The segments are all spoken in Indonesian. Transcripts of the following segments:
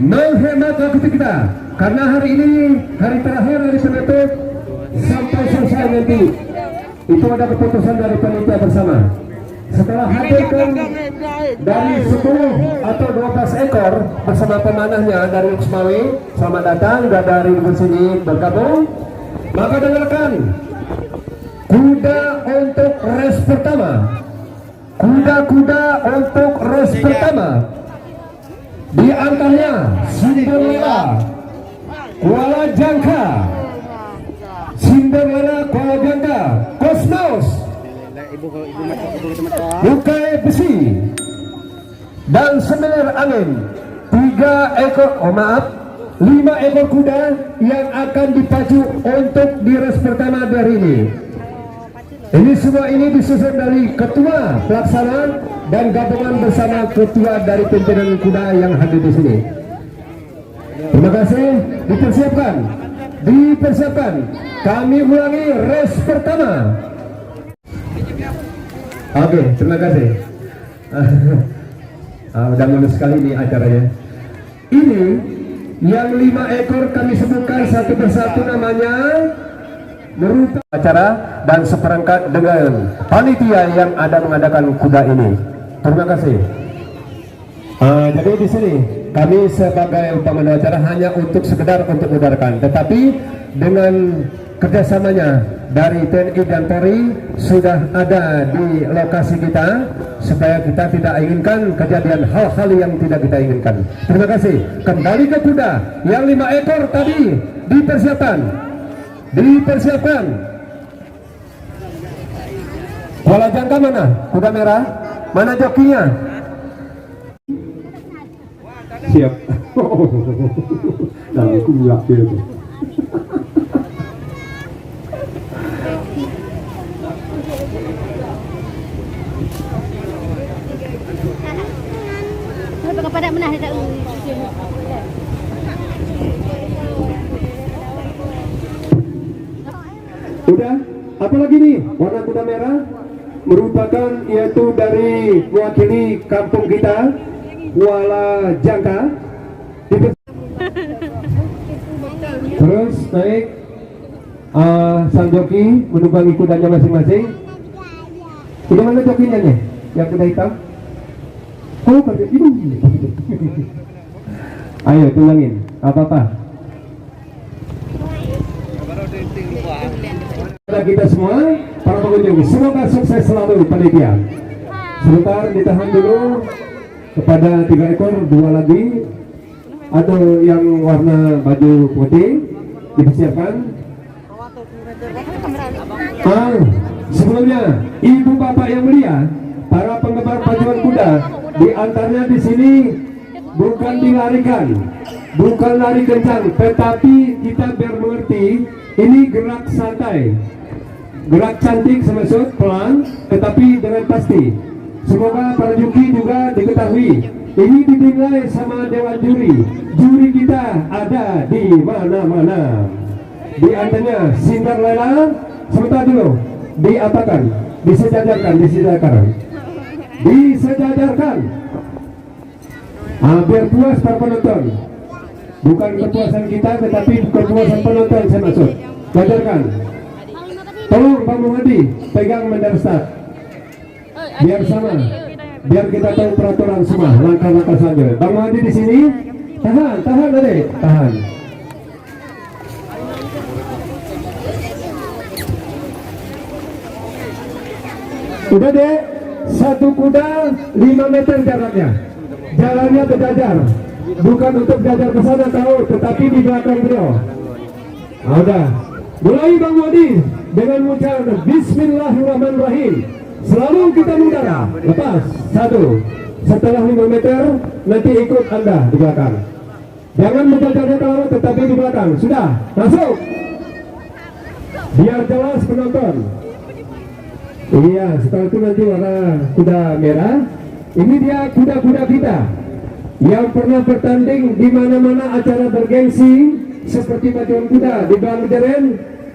menghemat waktu kita, karena hari ini hari terakhir dari penutup sampai selesai nanti itu ada keputusan dari panitia bersama. Setelah hadirkan dari 10 atau 12 ekor bersama pemanahnya dari Luxmawi, selamat datang, sudah dari sini bergabung, maka dengarkan kuda untuk race pertama. Kuda-kuda untuk race pertama di antaranya Cinderella Kuala Jangka, Cinderella Kuala Jangka, Cosmos Bukai Besi, dan Semeler Angin. 5 ekor kuda yang akan dipacu untuk di race pertama dari ini. Ini semua ini disusun dari ketua pelaksana dan gabungan bersama ketua dari pimpinan kuda yang hadir di sini. Terima kasih. Dipersiapkan. Kami ulangi race pertama. Oke, terima kasih. Udah mulus sekali ini acaranya. Ini yang 5 ekor kami sebutkan satu persatu namanya, merupakan acara dan seperangkat dengan panitia yang ada mengadakan kuda ini. Terima kasih. Jadi di sini kami sebagai pemandu acara hanya untuk sekedar untuk mendengarkan, tetapi dengan kerjasamanya dari TNI dan Polri sudah ada di lokasi kita, supaya kita tidak inginkan kejadian hal-hal yang tidak kita inginkan. Terima kasih. Kembali ke kuda yang 5 ekor tadi dipersiapkan. Kuala Jangka mana? Kuda merah? Mana jokinya? Siap. Nah, aku bilang gitu. Kepada menah Udah, apalagi nih warna kuda merah merupakan yaitu dari mewakili kampung kita Kuala Jangka. Terus naik sang joki menunggangi kudanya masing-masing. Kuda mana jokinya nih? Yang kuda hitam? Oh, kerja ibu. Ayo tulangin, apa-apa. Kita semua para pengunjung, semoga sukses selalu panitia. Sebentar ditahan dulu kepada 3 ekor, 2 lagi atau yang warna baju putih dipersiapkan. Sebelumnya ibu bapak yang mulia, para penggemar pacuan kuda, di antaranya di sini bukan dilarikan, bukan lari kencang, tetapi kita biar mengerti ini gerak santai, gerak cantik semasuk pelan, tetapi dengan pasti. Semoga para joki juga diketahui ini dinilai sama dewan juri. Juri kita ada di mana-mana. Di antaranya Cinderella, sebentar dulu, diapakan, disejajarkan. Biar puas para penonton. Bukan kepuasan kita, tetapi kepuasan penonton saya maksud. Jajarkan. Tolong Pak Muhadi pegang mendarat start. Biar sama, biar kita tahu peraturan semua, langkah-langkah saja. Bang Muhadi di sini, tahan adek, tahan. Udah deh, satu kuda 5 meter jaraknya. Jalannya berjajar, bukan untuk jajar ke sana tahu, tetapi di belakang beliau. Udah, mulai Bang Wadi dengan mengucapkan Bismillahirrahmanirrahim. Selalu kita mengudara, lepas 1. Setelah 5 meter nanti ikut Anda di belakang. Jangan menjajarnya tahu, tetapi di belakang. Sudah, masuk. Biar jelas penonton. Iya, setelah itu nanti warna kuda merah. Ini dia kuda-kuda kita yang pernah bertanding di mana-mana acara bergengsi seperti pacuan kuda di Bangderen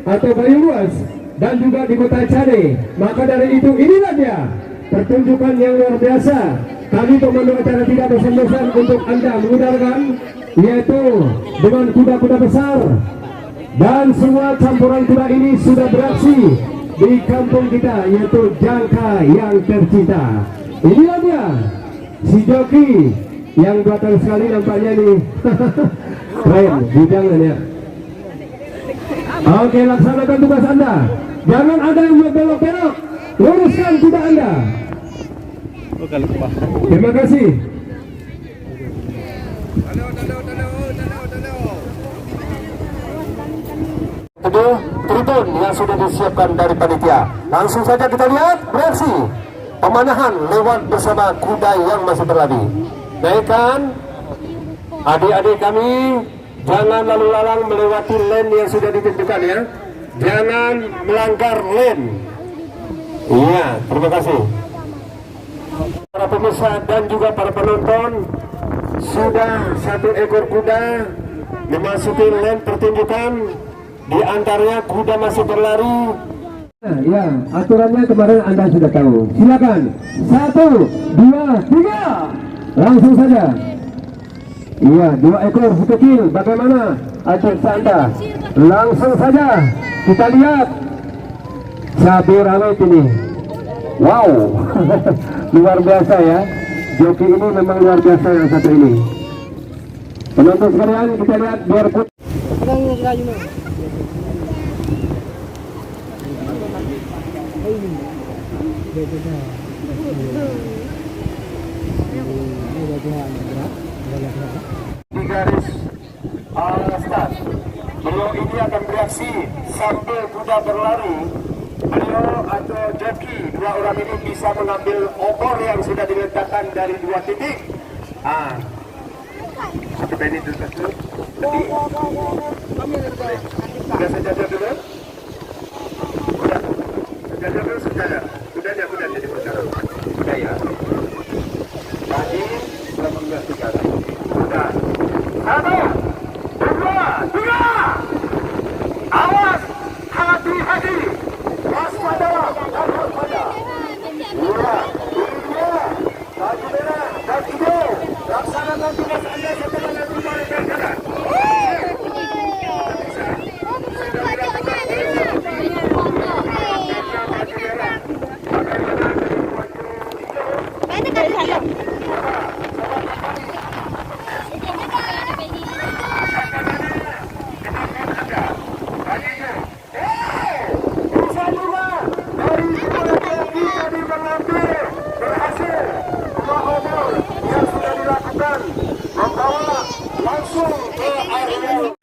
atau Bayumas dan juga di Kota Cane. Maka dari itu inilah dia pertunjukan yang luar biasa. Kami pemandu acara tidak bosan-bosan untuk Anda mengudarkan, yaitu dengan kuda-kuda besar. Dan semua campuran kuda ini sudah beraksi di kampung kita, yaitu Jangka yang tercinta. Inilah dia si joki yang 2 tahun sekali nampaknya nih. Keren, bujangannya. Oke, laksanakan tugas Anda. Jangan ada yang belok-belok. Luruskan kuda Anda. Terima kasih. Itu tribun yang sudah disiapkan dari panitia. Langsung saja kita lihat beraksi pemanahan lewat bersama kuda yang masih berlari. Naikkan adik-adik kami, jangan lalu lalang melewati lane yang sudah ditentukan ya. Jangan melanggar lane. Iya, terima kasih. Para pemirsa dan juga para penonton, sudah 1 ekor kuda memasuki lane pertunjukan. Di antaranya kuda masih berlari. Ya, aturannya kemarin Anda sudah tahu. Silakan. 1, 2, 3. Langsung saja. Iya, 2 ekor kecil. Bagaimana atur Anda? Langsung saja. Kita lihat. Cabai rawit ini. Wow. Luar biasa ya. Joki ini memang luar biasa yang satu ini. Penonton sekalian, kita lihat biar putih. Di garis start, beliau ini akan beraksi sambil kuda berlari. Beliau atau joki 2 orang ini bisa mengambil obor yang sudah diletakkan dari 2 titik. Seperti ini dulu. Sudah saja dulu. Sudah dulu saja. Kuda jadi berjalan. Sudah ya. Tadi 18 sudah. 1, 2, 3. Awas, hati-hati. Waspada, waspada. Iya, ini dia. Baju merah dan hijau. Laksanakan tugas Anda setelah nanti mereka jalan. Membawa langsung ke air